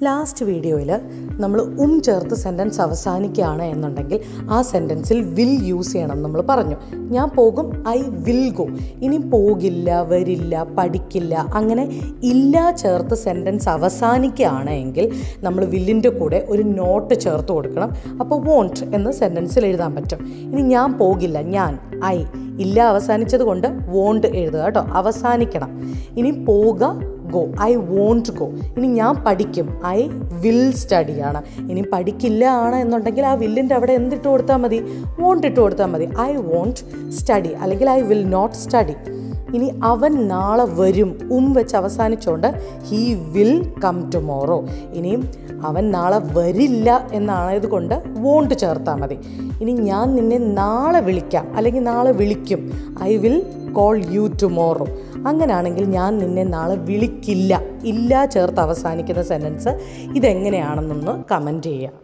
Last വീഡിയോയിൽ നമ്മൾ ചേർത്ത് സെൻറ്റൻസ് അവസാനിക്കുകയാണ് എന്നുണ്ടെങ്കിൽ ആ സെൻറ്റൻസിൽ വിൽ യൂസ് ചെയ്യണം നമ്മൾ പറഞ്ഞു. ഞാൻ പോകും, ഐ വിൽ ഗോ. ഇനി പോകില്ല, വരില്ല, പഠിക്കില്ല, അങ്ങനെ ഇല്ല ചേർത്ത് സെൻറ്റൻസ് അവസാനിക്കുകയാണ് എങ്കിൽ നമ്മൾ വില്ലിൻ്റെ കൂടെ ഒരു നോട്ട് ചേർത്ത് കൊടുക്കണം. അപ്പോൾ വോണ്ട് എന്ന് സെൻറ്റൻസിൽ എഴുതാൻ പറ്റും. ഇനി ഞാൻ പോകില്ല, ഞാൻ ഐ ഇല്ല അവസാനിച്ചത് കൊണ്ട് വോണ്ട് എഴുതുക കേട്ടോ, അവസാനിക്കണം. ഇനി പോക, ഗോ, ഐ വോണ്ട് ഗോ. ഇനി ഞാൻ പഠിക്കും, ഐ വിൽ സ്റ്റഡി ആണ്. ഇനി പഠിക്കില്ല ആണ് എന്നുണ്ടെങ്കിൽ ആ വില്ലിൻ്റെ അവിടെ എന്തിട്ട് കൊടുത്താൽ മതി? വോണ്ട് ഇട്ട് കൊടുത്താൽ മതി. ഐ വോണ്ട് സ്റ്റഡി അല്ലെങ്കിൽ ഐ വിൽ നോട്ട് സ്റ്റഡി. ഇനി അവൻ നാളെ വരും, വെച്ച് അവസാനിച്ചുകൊണ്ട് ഹീ വിൽ കം ടുമോറോ. ഇനിയും അവൻ നാളെ വരില്ല എന്നായത് കൊണ്ട് വോണ്ട് ചേർത്താൽ മതി. ഇനി ഞാൻ നിന്നെ നാളെ വിളിക്കാം അല്ലെങ്കിൽ നാളെ വിളിക്കും, I will call you tomorrow. അങ്ങനെയാണെങ്കിൽ ഞാൻ നിന്നെ നാളെ വിളിക്കില്ല, ഇല്ല ചേർത്ത് അവസാനിക്കുന്ന സെൻറ്റൻസ് ഇതെങ്ങനെയാണെന്നൊന്ന് കമൻറ്റ് ചെയ്യുക.